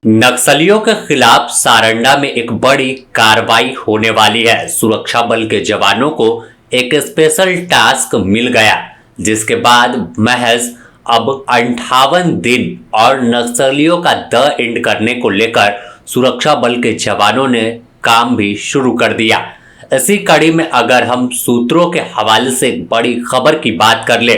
नक्सलियों के खिलाफ सारंडा में एक बड़ी कार्रवाई होने वाली है। सुरक्षा बल के जवानों को एक स्पेशल टास्क मिल गया, जिसके बाद महज अब 58 दिन और नक्सलियों का द एंड करने को लेकर सुरक्षा बल के जवानों ने काम भी शुरू कर दिया। इसी कड़ी में अगर हम सूत्रों के हवाले से एक बड़ी खबर की बात कर ले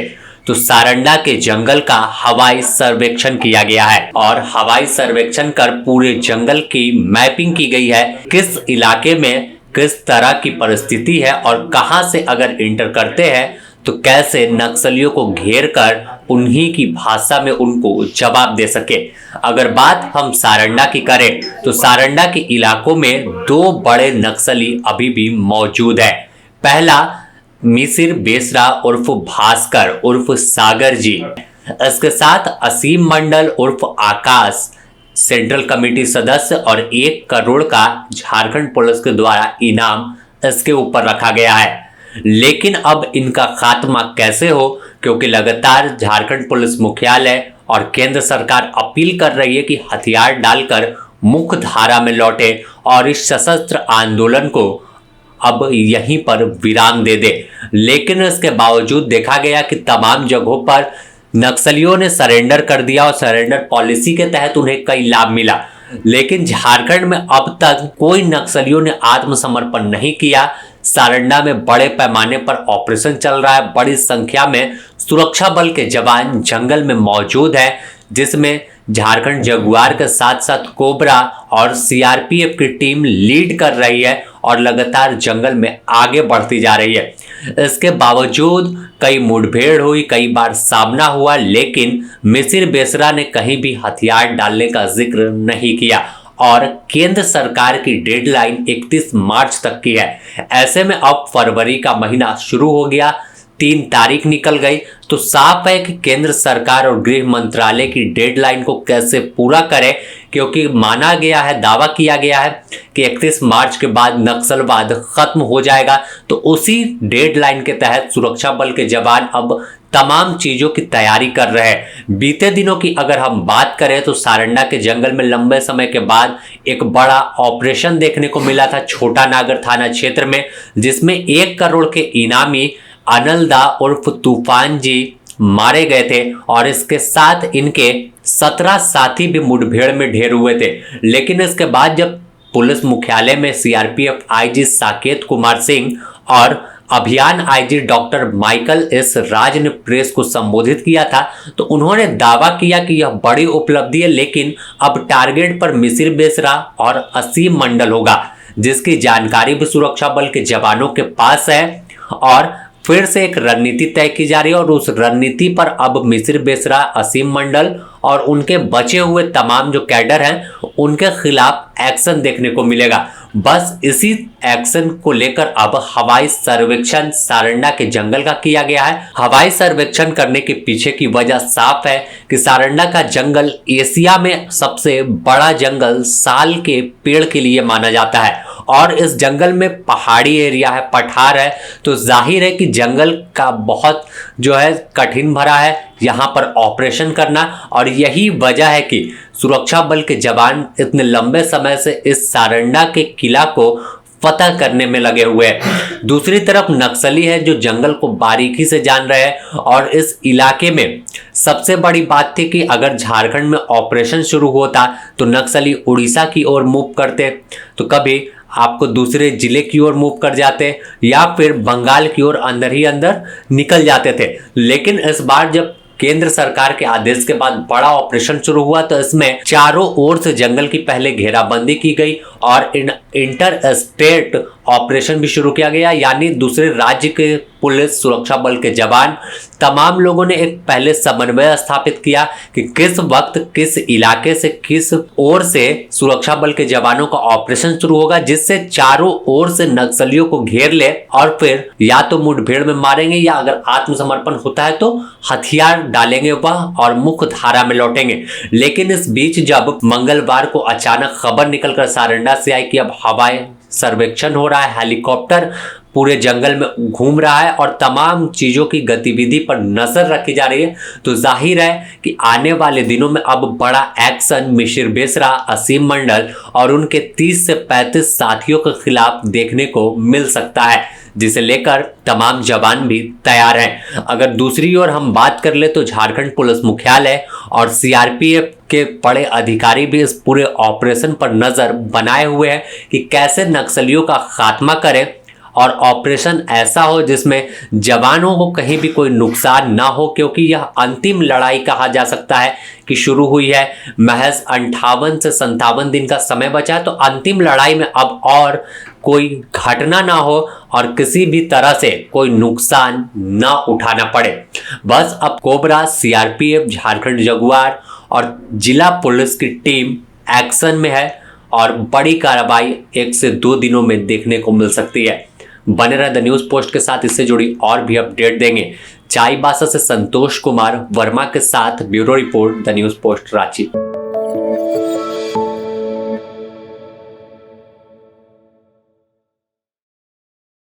तो सारंडा के जंगल का हवाई सर्वेक्षण किया गया है और हवाई सर्वेक्षण कर पूरे जंगल की मैपिंग की गई है। किस इलाके में किस तरह की परिस्थिति है और कहां से अगर इंटर करते हैं तो कैसे नक्सलियों को घेर कर उन्हीं की भाषा में उनको जवाब दे सके। अगर बात हम सारंडा की करें तो सारंडा के इलाकों में दो बड़े नक्सली अभी भी मौजूद है। पहला मिसिर बेसरा उर्फ भास्कर उर्फ सागर जी, इसके साथ असीम मंडल उर्फ आकाश सेंट्रल कमेटी सदस्य और 1 करोड़ का झारखंड पुलिस के द्वारा इनाम इसके ऊपर रखा गया है। लेकिन अब इनका खात्मा कैसे हो, क्योंकि लगातार झारखंड पुलिस मुख्यालय और केंद्र सरकार अपील कर रही है कि हथियार डालकर मुख्य धारा में लौटे और इस सशस्त्र आंदोलन को अब यहीं पर विराम दे दे। लेकिन इसके बावजूद देखा गया कि तमाम जगहों पर नक्सलियों ने सरेंडर कर दिया और सरेंडर पॉलिसी के तहत उन्हें कई लाभ मिला। लेकिन झारखंड में अब तक कोई नक्सलियों ने आत्मसमर्पण नहीं किया। सारंडा में बड़े पैमाने पर ऑपरेशन चल रहा है। बड़ी संख्या में सुरक्षा बल के जवान जंगल में मौजूद हैं, जिसमें झारखंड जगुआर के साथ साथ कोबरा और सीआरपीएफ की टीम लीड कर रही है और लगातार जंगल में आगे बढ़ती जा रही है। इसके बावजूद कई मुठभेड़ हुई, कई बार सामना हुआ, लेकिन मिसिर बेसरा ने कहीं भी हथियार डालने का जिक्र नहीं किया और केंद्र सरकार की डेडलाइन 31 मार्च तक की है। ऐसे में अब फरवरी का महीना शुरू हो गया, 3 तारीख निकल गई, तो साफ है कि केंद्र सरकार और गृह मंत्रालय की डेडलाइन को कैसे पूरा करे, क्योंकि माना गया है, दावा किया गया है कि 31 मार्च के बाद नक्सलवाद खत्म हो जाएगा। तो उसी डेडलाइन के तहत सुरक्षा बल के जवान अब तमाम चीजों की तैयारी कर रहे हैं। बीते दिनों की अगर हम बात करें तो सारंडा के जंगल में लंबे समय के बाद एक बड़ा ऑपरेशन देखने को मिला था छोटा नागर थाना क्षेत्र में, जिसमें 1 करोड़ के इनामी अनलदा उर्फ तूफान जी मारे गए थे और इसके साथ इनके 17 साथी भी मुठभेड़ में ढेर हुए थे। लेकिन इसके बाद जब पुलिस मुख्यालय में सीआरपीएफ आईजी साकेत कुमार सिंह और अभियान आईजी डॉक्टर माइकल एस राज ने प्रेस को संबोधित किया था, तो उन्होंने दावा किया कि यह बड़ी उपलब्धि है, लेकिन अब टारगेट पर मिसिर बेसरा और असीम मंडल होगा, जिसकी जानकारी भी सुरक्षा बल के जवानों के पास है और फिर से एक रणनीति तय की जा रही है और उस रणनीति पर अब मिसिर बेसरा, असीम मंडल और उनके बचे हुए तमाम जो कैडर हैं उनके खिलाफ एक्शन देखने को मिलेगा। बस इसी एक्शन को लेकर अब हवाई सर्वेक्षण सारंडा के जंगल का किया गया है। हवाई सर्वेक्षण करने के पीछे की वजह साफ है कि सारंडा का जंगल एशिया में सबसे बड़ा जंगल साल के पेड़ के लिए माना जाता है और इस जंगल में पहाड़ी एरिया है, पठार है, तो जाहिर है कि जंगल का बहुत जो है कठिन भरा है यहाँ पर ऑपरेशन करना। और यही वजह है कि सुरक्षा बल के जवान इतने लंबे समय से इस सारंडा के किला को फतह करने में लगे हुए हैं। दूसरी तरफ नक्सली है जो जंगल को बारीकी से जान रहे हैं और इस इलाके में सबसे बड़ी बात थी कि अगर झारखंड में ऑपरेशन शुरू होता तो नक्सली उड़ीसा की ओर मूव करते, तो कभी आपको दूसरे जिले की ओर मूव कर जाते या फिर बंगाल की ओर अंदर ही अंदर निकल जाते थे। लेकिन इस बार जब केंद्र सरकार के आदेश के बाद बड़ा ऑपरेशन शुरू हुआ तो इसमें चारों ओर से जंगल की पहले घेराबंदी की गई और इंटर स्टेट ऑपरेशन भी शुरू किया गया, यानी दूसरे राज्य के पुलिस सुरक्षा बल के जवान तमाम लोगों ने एक पहले समन्वय स्थापित किया कि किस वक्त किस इलाके से किस ओर से सुरक्षा बल के जवानों का ऑपरेशन शुरू होगा, जिससे चारों ओर से नक्सलियों को घेर ले और फिर या तो मुठभेड़ में मारेंगे या अगर आत्मसमर्पण होता है तो हथियार डालेंगे वह और मुख्य धारा में लौटेंगे। लेकिन इस बीच जब मंगलवार को अचानक खबर निकलकर सारंडा से आई कि अब हवाई सर्वेक्षण हो रहा है, हेलीकॉप्टर पूरे जंगल में घूम रहा है और तमाम चीज़ों की गतिविधि पर नजर रखी जा रही है, तो जाहिर है कि आने वाले दिनों में अब बड़ा एक्शन मिशिर बेसरा, असीम मंडल और उनके 30 से 35 साथियों के खिलाफ देखने को मिल सकता है, जिसे लेकर तमाम जवान भी तैयार हैं। अगर दूसरी ओर हम बात कर ले तो झारखंड पुलिस मुख्यालय और सीआरपीएफ के बड़े अधिकारी भी इस पूरे ऑपरेशन पर नजर बनाए हुए हैं कि कैसे नक्सलियों का खात्मा करें और ऑपरेशन ऐसा हो जिसमें जवानों को कहीं भी कोई नुकसान ना हो, क्योंकि यह अंतिम लड़ाई कहा जा सकता है कि शुरू हुई है। महज 58 से 57 दिन का समय बचा है, तो अंतिम लड़ाई में अब और कोई घटना ना हो और किसी भी तरह से कोई नुकसान ना उठाना पड़े। बस अब कोबरा, सीआरपीएफ, झारखंड जगुआर और जिला पुलिस की टीम एक्शन में है और बड़ी कार्रवाई 1 से 2 दिनों में देखने को मिल सकती है। बने रहे द न्यूज पोस्ट के साथ, इससे जुड़ी और भी अपडेट देंगे। चाईबासा से संतोष कुमार वर्मा के साथ bureau report, the news post, Ranchi.